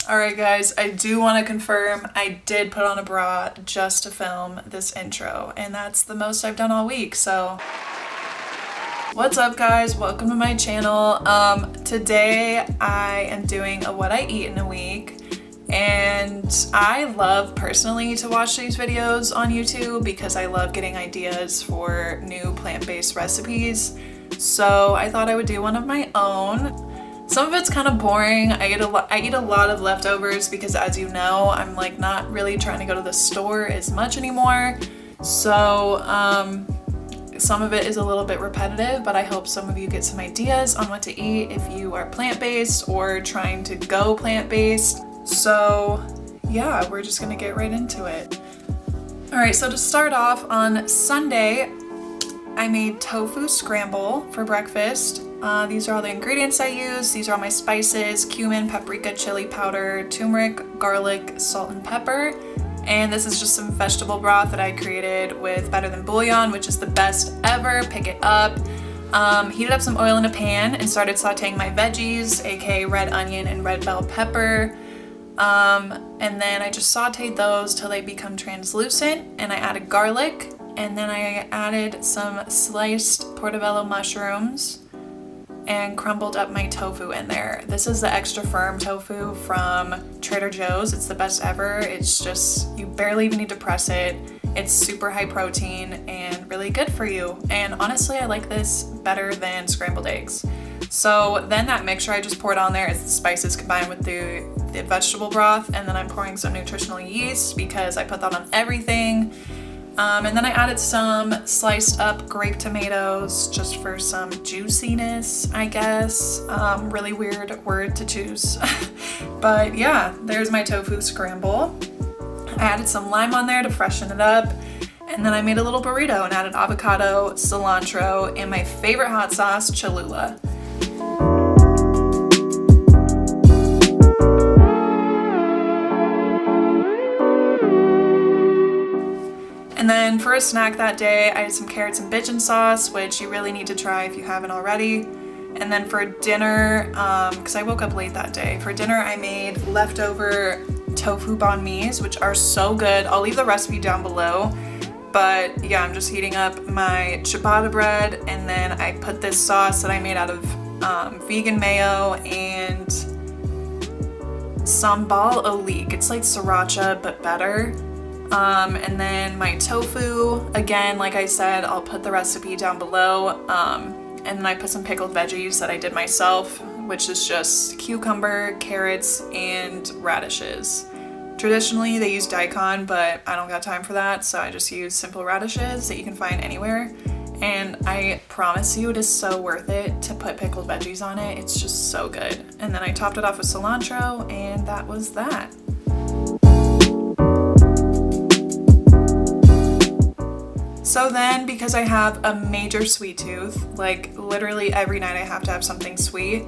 Alright guys, I do want to confirm I did put on a bra just to film this intro, and that's the most I've done all week, so... What's up guys, welcome to my channel. Today I am doing a what I eat in a week, and I love personally to watch these videos on YouTube because I love getting ideas for new plant-based recipes, so I thought I would do one of my own. Some of it's kind of boring. I eat a lot of leftovers because, as you know, I'm like not really trying to go to the store as much anymore. So some of it is a little bit repetitive, but I hope some of you get some ideas on what to eat if you are plant-based or trying to go plant-based. So yeah, we're just gonna get right into it. All right, so to start off, on Sunday, I made tofu scramble for breakfast. These are all the ingredients I use. These are all my spices: cumin, paprika, chili powder, turmeric, garlic, salt, and pepper. And this is just some vegetable broth that I created with Better Than Bouillon, which is the best ever. Pick it up. Heated up some oil in a pan and started sauteing my veggies, aka red onion and red bell pepper. And then I just sauteed those till they become translucent, and I added garlic, and then I added some sliced portobello mushrooms and crumbled up my tofu in there. This is the extra firm tofu from Trader Joe's. It's the best ever. It's just, you barely even need to press it. It's super high protein and really good for you. And honestly, I like this better than scrambled eggs. So then that mixture I just poured on there is the spices combined with the vegetable broth, and then I'm pouring some nutritional yeast because I put that on everything. And then I added some sliced up grape tomatoes just for some juiciness, I guess. Really weird word to choose. But yeah, there's my tofu scramble. I added some lime on there to freshen it up. And then I made a little burrito and added avocado, cilantro, and my favorite hot sauce, Cholula. And then for a snack that day, I had some carrots and bitchin sauce, which you really need to try if you haven't already. And then for dinner, because I woke up late that day, for dinner I made leftover tofu banh mi's, which are so good. I'll leave the recipe down below. But yeah, I'm just heating up my ciabatta bread, and then I put this sauce that I made out of vegan mayo and sambal olik. It's like sriracha, but better. And then my tofu, again, like I said, I'll put the recipe down below. And then I put some pickled veggies that I did myself, which is just cucumber, carrots, and radishes. Traditionally, they use daikon, but I don't got time for that, so I just use simple radishes that you can find anywhere. And I promise you, it is so worth it to put pickled veggies on it. It's just so good. And then I topped it off with cilantro, and that was that. So then, because I have a major sweet tooth, like literally every night I have to have something sweet,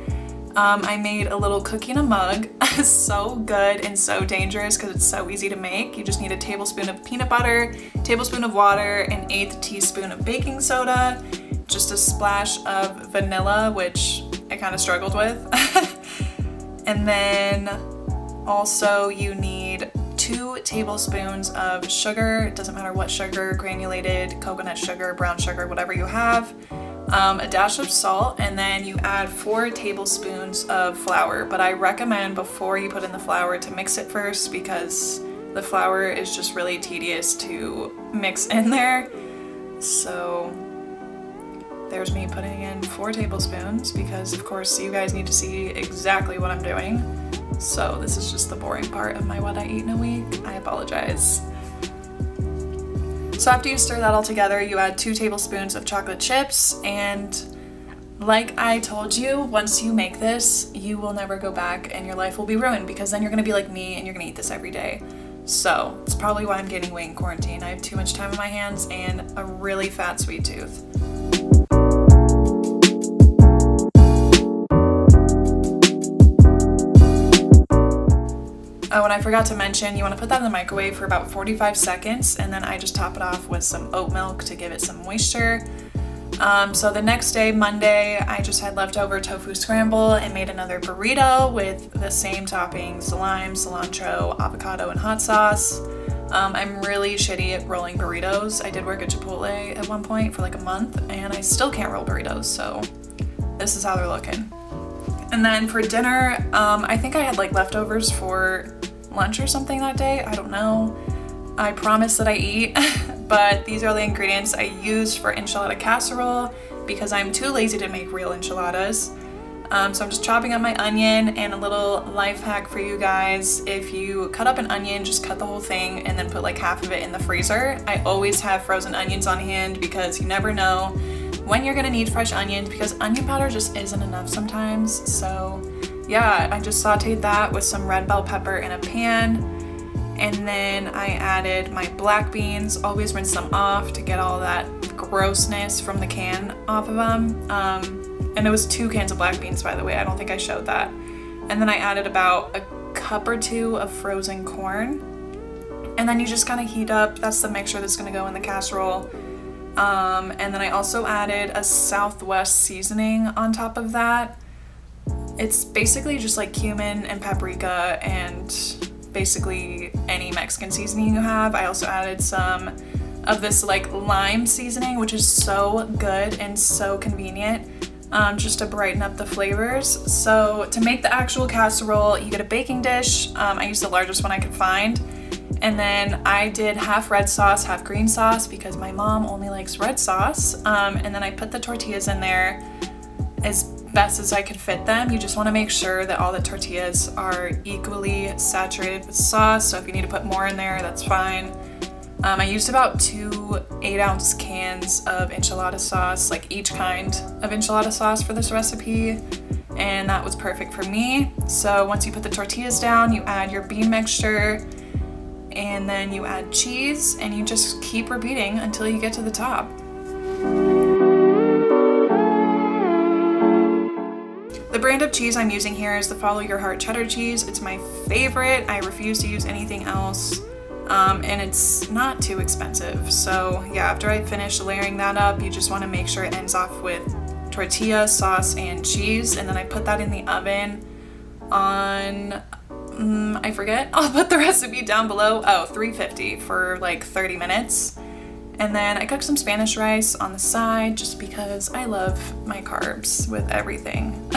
I made a little cookie in a mug. So good and so dangerous because it's so easy to make. You just need a tablespoon of peanut butter, tablespoon of water, an 1/8 teaspoon of baking soda, just a splash of vanilla, which I kind of struggled with. And then also you need 2 tablespoons of sugar. It doesn't matter what sugar, granulated, coconut sugar, brown sugar, whatever you have. A dash of salt, and then you add 4 tablespoons of flour. But I recommend before you put in the flour to mix it first because the flour is just really tedious to mix in there. So there's me putting in 4 tablespoons because of course you guys need to see exactly what I'm doing. So this is just the boring part of my what I eat in a week. I apologize. So after you stir that all together, you add 2 tablespoons of chocolate chips, and like I told you, once you make this, you will never go back and your life will be ruined because then you're gonna be like me and you're gonna eat this every day. So it's probably why I'm gaining weight in quarantine. I have too much time on my hands and a really fat sweet tooth. Oh, and I forgot to mention, you want to put that in the microwave for about 45 seconds, and then I just top it off with some oat milk to give it some moisture. So the next day, Monday, I just had leftover tofu scramble and made another burrito with the same toppings: lime, cilantro, avocado, and hot sauce. I'm really shitty at rolling burritos. I did work at Chipotle at one point for like a month, and I still can't roll burritos, so this is how they're looking. And then for dinner, I think I had like leftovers for lunch or something that day. I don't know. I promise that I eat, but these are the ingredients I used for enchilada casserole because I'm too lazy to make real enchiladas. So I'm just chopping up my onion, and a little life hack for you guys: if you cut up an onion, just cut the whole thing and then put like half of it in the freezer. I always have frozen onions on hand because you never know when you're gonna need fresh onions, because onion powder just isn't enough sometimes. So yeah, I just sauteed that with some red bell pepper in a pan. And then I added my black beans. Always rinse them off to get all that grossness from the can off of them. And it was 2 cans of black beans, by the way. I don't think I showed that. And then I added about a cup or 2 of frozen corn. And then you just kind of heat up. That's the mixture that's going to go in the casserole. And then I also added a Southwest seasoning on top of that. It's basically just like cumin and paprika and basically any Mexican seasoning you have. I also added some of this like lime seasoning, which is so good and so convenient, just to brighten up the flavors. So to make the actual casserole, you get a baking dish. I used the largest one I could find. And then I did half red sauce, half green sauce because my mom only likes red sauce. And then I put the tortillas in there as best as I could fit them. You just want to make sure that all the tortillas are equally saturated with sauce. So if you need to put more in there, that's fine. I used about 2 8-ounce cans of enchilada sauce, like each kind of enchilada sauce for this recipe. And that was perfect for me. So once you put the tortillas down, you add your bean mixture, and then you add cheese, and you just keep repeating until you get to the top. The brand of cheese I'm using here is the Follow Your Heart cheddar cheese. It's my favorite. I refuse to use anything else, and it's not too expensive. So yeah, after I finish layering that up, you just want to make sure it ends off with tortilla, sauce, and cheese, and then I put that in the oven on, I forget, I'll put the recipe down below. 350 for like 30 minutes. And then I cooked some Spanish rice on the side just because I love my carbs with everything.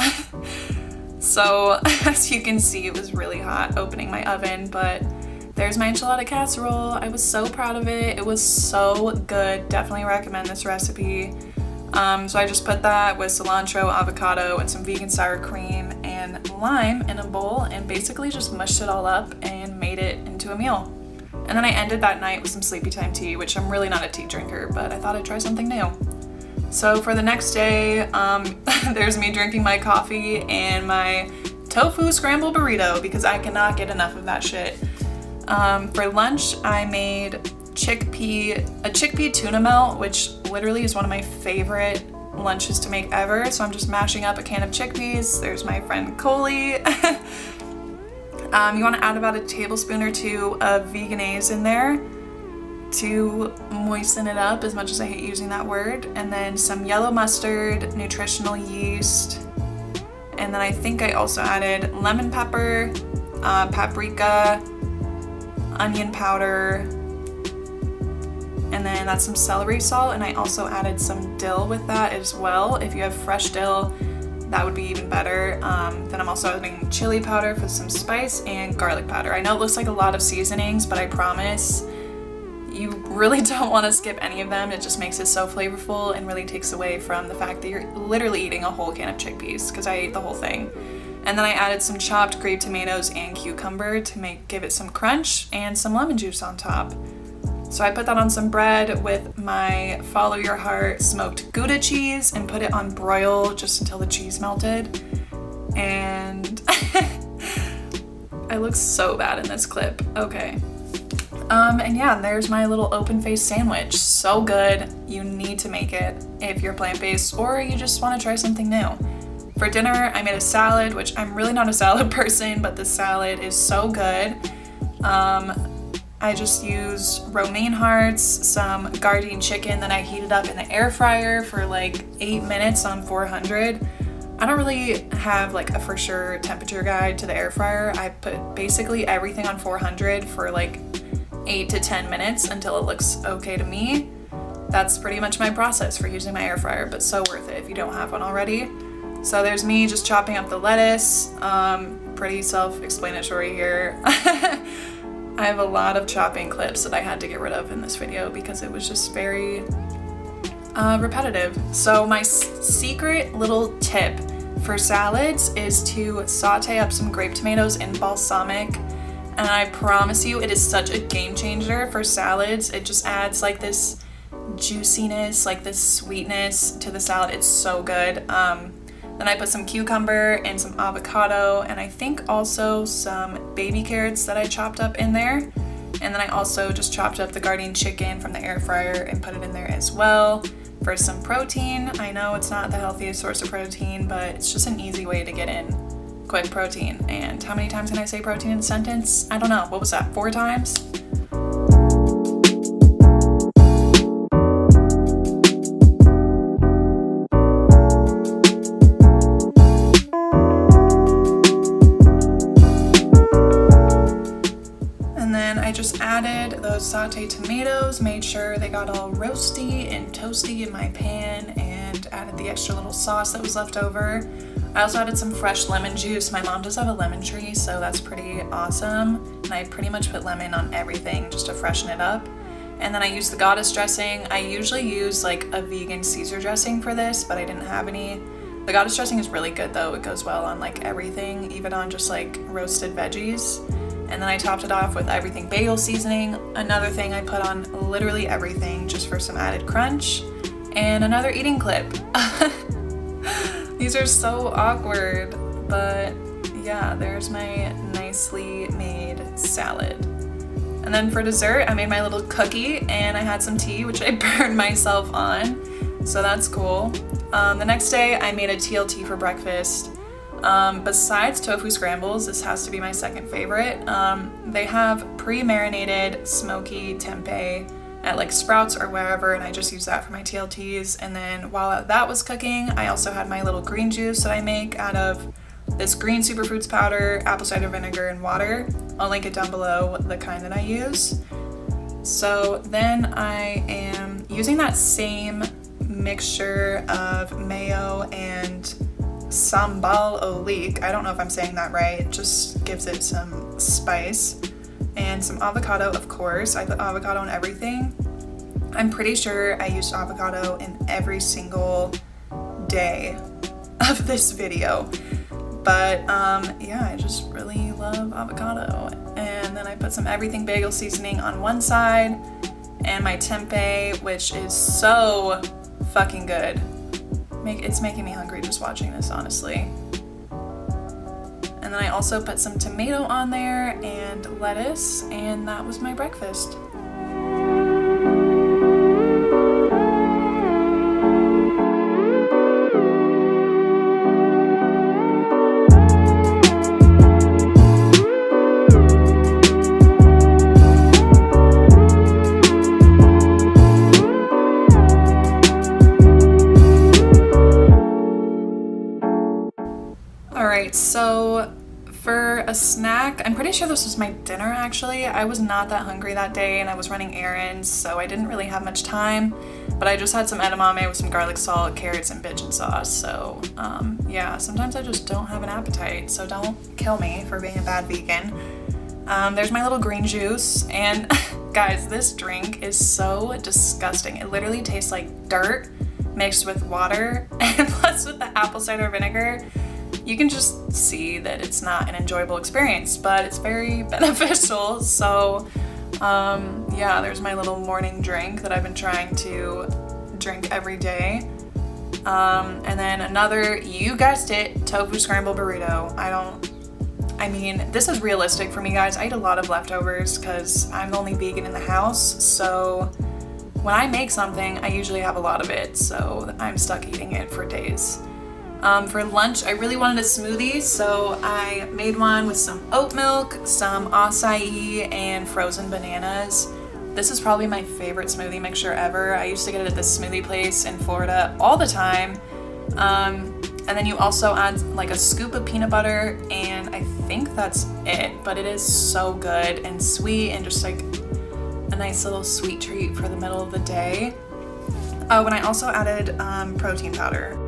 So as you can see, it was really hot opening my oven, but there's my enchilada casserole. I was so proud of it. It was so good. Definitely recommend this recipe. So I just put that with cilantro, avocado, and some vegan sour cream and lime in a bowl and basically just mushed it all up and made it into a meal. And then I ended that night with some sleepy time tea, which I'm really not a tea drinker, but I thought I'd try something new. So for the next day, there's me drinking my coffee and my tofu scramble burrito because I cannot get enough of that shit. For lunch, I made a chickpea tuna melt, which literally is one of my favorite lunches to make ever. So I'm just mashing up a can of chickpeas. There's my friend Coley. You want to add about a tablespoon or 2 of veganese in there to moisten it up, as much as I hate using that word. And then some yellow mustard, nutritional yeast. And then I think I also added lemon pepper, paprika, onion powder, and then that's some celery salt. And I also added some dill with that as well. If you have fresh dill, that would be even better. Then I'm also adding chili powder for some spice and garlic powder. I know it looks like a lot of seasonings, but I promise you really don't want to skip any of them. It just makes it so flavorful and really takes away from the fact that you're literally eating a whole can of chickpeas, because I ate the whole thing. And then I added some chopped grape tomatoes and cucumber to give it some crunch, and some lemon juice on top. So I put that on some bread with my Follow Your Heart smoked Gouda cheese and put it on broil just until the cheese melted. And I look so bad in this clip. Okay. And yeah, there's my little open-faced sandwich. So good. You need to make it if you're plant-based or you just want to try something new. For dinner, I made a salad, which I'm really not a salad person, but the salad is so good. I just used romaine hearts, some gardein chicken that I heated up in the air fryer for like 8 minutes on 400. I don't really have like a for sure temperature guide to the air fryer. I put basically everything on 400 for like 8 to 10 minutes until it looks okay to me. That's pretty much my process for using my air fryer, but so worth it if you don't have one already. So there's me just chopping up the lettuce. Pretty self-explanatory here. I have a lot of chopping clips that I had to get rid of in this video because it was just very repetitive. So my secret little tip for salads is to saute up some grape tomatoes in balsamic, and I promise you it is such a game changer for salads. It just adds like this juiciness, like this sweetness to the salad. It's so good. Then I put some cucumber and some avocado, and I think also some baby carrots that I chopped up in there. And then I also just chopped up the gardein chicken from the air fryer and put it in there as well for some protein. I know it's not the healthiest source of protein, but it's just an easy way to get in quick protein. And how many times can I say protein in a sentence? I don't know. What was that? 4 times? Just added those sauteed tomatoes, made sure they got all roasty and toasty in my pan, and added the extra little sauce that was left over. I also added some fresh lemon juice. My mom does have a lemon tree, so that's pretty awesome. And I pretty much put lemon on everything just to freshen it up. And then I used the goddess dressing. I usually use like a vegan Caesar dressing for this, but I didn't have any. The goddess dressing is really good though. It goes well on like everything, even on just like roasted veggies. And then I topped it off with everything bagel seasoning. Another thing I put on literally everything just for some added crunch. And another eating clip. These are so awkward, but yeah, there's my nicely made salad. And then for dessert, I made my little cookie and I had some tea, which I burned myself on. So that's cool. The next day I made a TLT for breakfast. Besides tofu scrambles, this has to be my second favorite. They have pre-marinated smoky tempeh at like Sprouts or wherever, and I just use that for my TLTs. And then while that was cooking, I also had my little green juice that I make out of this green superfruits powder, apple cider vinegar, and water. I'll link it down below, the kind that I use. So then I am using that same mixture of mayo and sambal olik. I don't know if I'm saying that right. It just gives it some spice. And some avocado, of course. I put avocado on everything. I'm pretty sure I used avocado in every single day of this video. But yeah, I just really love avocado. And then I put some everything bagel seasoning on one side and my tempeh, which is so fucking good. It's making me hungry just watching this, honestly. And then I also put some tomato on there and lettuce, and that was my breakfast. Alright, so for a snack, I'm pretty sure this was my dinner actually. I was not that hungry that day and I was running errands, so I didn't really have much time, but I just had some edamame with some garlic salt, carrots, and bitchin sauce. So yeah, sometimes I just don't have an appetite, so don't kill me for being a bad vegan. There's my little green juice, and guys, this drink is so disgusting. It literally tastes like dirt mixed with water and plus with the apple cider vinegar. You can just see that it's not an enjoyable experience, but it's very beneficial. So yeah, there's my little morning drink that I've been trying to drink every day. And then another, you guessed it, tofu scramble burrito. I mean, this is realistic for me, guys. I eat a lot of leftovers because I'm the only vegan in the house. So when I make something, I usually have a lot of it. So I'm stuck eating it for days. For lunch, I really wanted a smoothie, so I made one with some oat milk, some acai, and frozen bananas. This is probably my favorite smoothie mixture ever. I used to get it at this smoothie place in Florida all the time. And then you also add like a scoop of peanut butter, and I think that's it, but it is so good and sweet and just like a nice little sweet treat for the middle of the day. Oh, and I also added protein powder.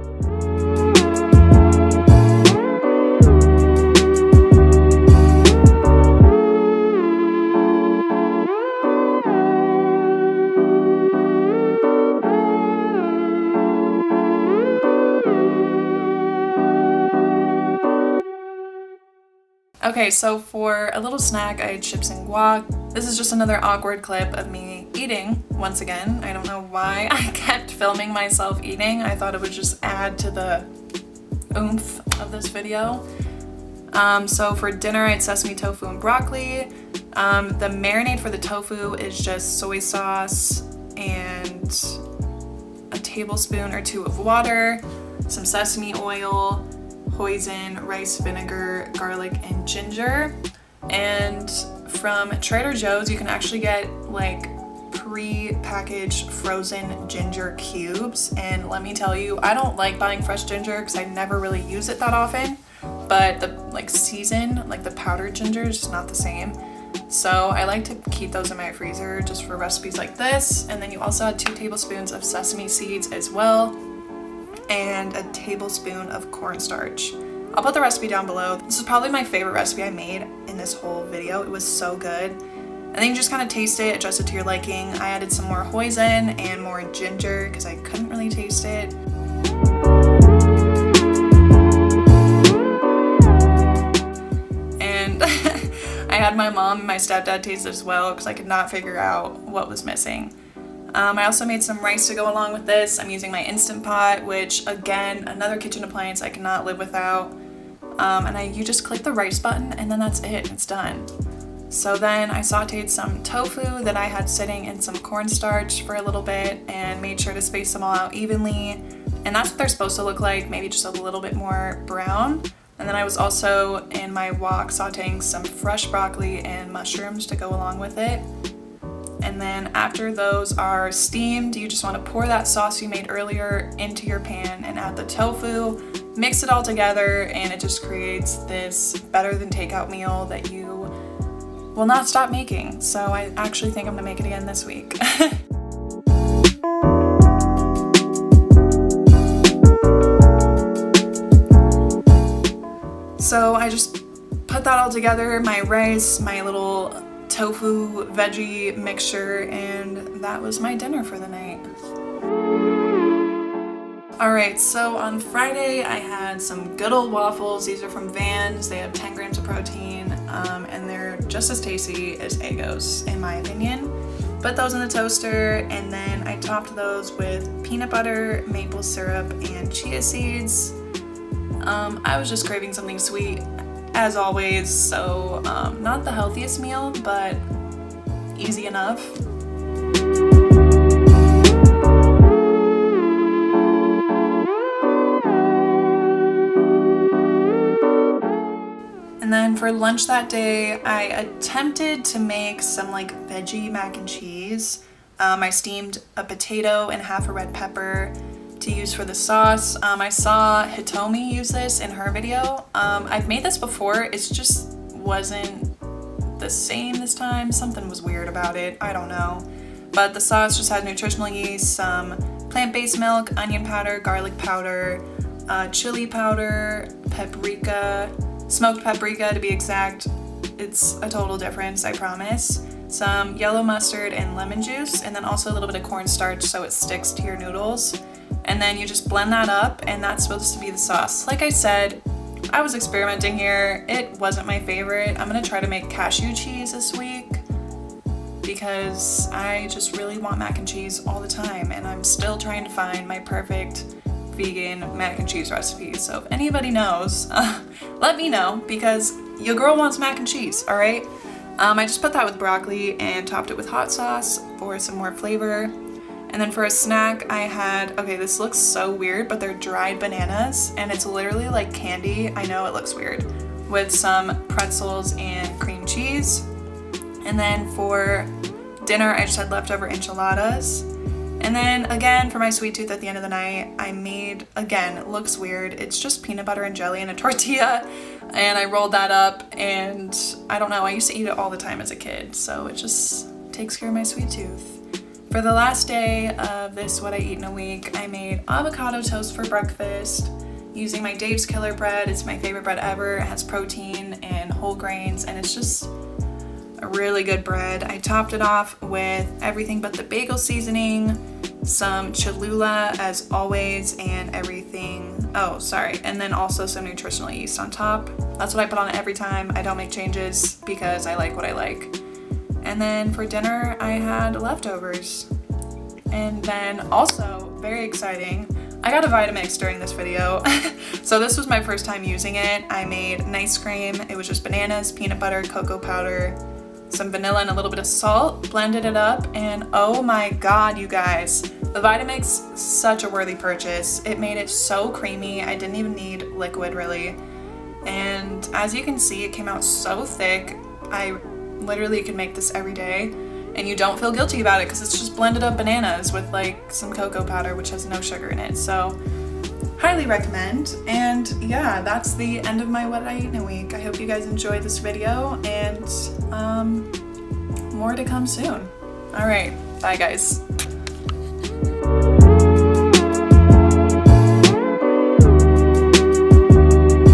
Okay, so for a little snack, I had chips and guac. This is just another awkward clip of me eating once again. I don't know why I kept filming myself eating. I thought it would just add to the oomph of this video. So for dinner, I had sesame tofu and broccoli. The marinade for the tofu is just soy sauce and a tablespoon or 2 of water, some sesame oil, hoisin, rice vinegar, garlic, and ginger. And from Trader Joe's, you can actually get like pre-packaged frozen ginger cubes. And let me tell you, I don't like buying fresh ginger because I never really use it that often. But the season, like the powdered ginger, is just not the same. So I like to keep those in my freezer just for recipes like this. And then you also add 2 tablespoons of sesame seeds as well, and a tablespoon of cornstarch. I'll put the recipe down below. This is probably my favorite recipe I made in this whole video. It was so good. And then you just kind of taste it, adjust it to your liking. I added some more hoisin and more ginger because I couldn't really taste it. And I had my mom and my stepdad taste it as well because I could not figure out what was missing. I also made some rice to go along with this. I'm using my Instant Pot, which again, another kitchen appliance I cannot live without. And you just click the rice button and then that's it, it's done. So then I sauteed some tofu that I had sitting in some cornstarch for a little bit and made sure to space them all out evenly. And that's what they're supposed to look like, maybe just a little bit more brown. And then I was also in my wok sauteing some fresh broccoli and mushrooms to go along with it. And then after those are steamed, you just want to pour that sauce you made earlier into your pan and add the tofu, mix it all together, and it just creates this better than takeout meal that you will not stop making. So I actually think I'm gonna make it again this week. So I just put that all together, my rice, my little tofu veggie mixture, and that was my dinner for the night. Alright, so on Friday I had some good old waffles. These are from Vans. They have 10 grams of protein, and they're just as tasty as Eggos in my opinion. Put those in the toaster, and then I topped those with peanut butter, maple syrup, and chia seeds. I was just craving something sweet as always, so not the healthiest meal, but easy enough. And then for lunch that day, I attempted to make some like veggie mac and cheese. I steamed a potato and half a red pepper to use for the sauce. I saw Hitomi use this in her video. I've made this before, it just wasn't the same this time. Something was weird about it, I don't know. But the sauce just had nutritional yeast, some plant-based milk, onion powder, garlic powder, chili powder, paprika, smoked paprika to be exact. It's a total difference, I promise. Some yellow mustard and lemon juice, and then also a little bit of cornstarch so it sticks to your noodles. And then you just blend that up, and that's supposed to be the sauce. Like I said, I was experimenting here. It wasn't my favorite. I'm gonna try to make cashew cheese this week because I just really want mac and cheese all the time, and I'm still trying to find my perfect vegan mac and cheese recipe. So if anybody knows, let me know because your girl wants mac and cheese, all right? I just put that with broccoli and topped it with hot sauce for some more flavor. And And then for a snack, I had, okay, this looks so weird, but they're dried bananas, and it's literally like candy. I know it looks weird, with some pretzels and cream cheese. And then for dinner, I just had leftover enchiladas. And then again, for my sweet tooth at the end of the night, I made, again, it looks weird, it's just peanut butter and jelly in a tortilla, and I rolled that up, and I don't know, I used to eat it all the time as a kid, so it just takes care of my sweet tooth. For the last day of this What I Eat in a Week, I made avocado toast for breakfast using my Dave's Killer bread. It's my favorite bread ever. It has protein and whole grains, and it's just a really good bread. I topped it off with everything but the bagel seasoning, some Cholula as always, and everything, and then also some nutritional yeast on top. That's what I put on it every time. I don't make changes because I like what I like. And then for dinner, I had leftovers. And then also, very exciting, I got a Vitamix during this video. So this was my first time using it. I made an ice cream. It was just bananas, peanut butter, cocoa powder, some vanilla, and a little bit of salt. Blended it up, and oh my god, you guys. The Vitamix, such a worthy purchase. It made it so creamy. I didn't even need liquid, really. And as you can see, it came out so thick. I literally could make this every day, and you don't feel guilty about it because it's just blended up bananas with like some cocoa powder, which has no sugar in it. So highly recommend. And yeah, that's the end of my What I Eat in a Week. I hope you guys enjoyed this video, and more to come soon. All right, bye guys.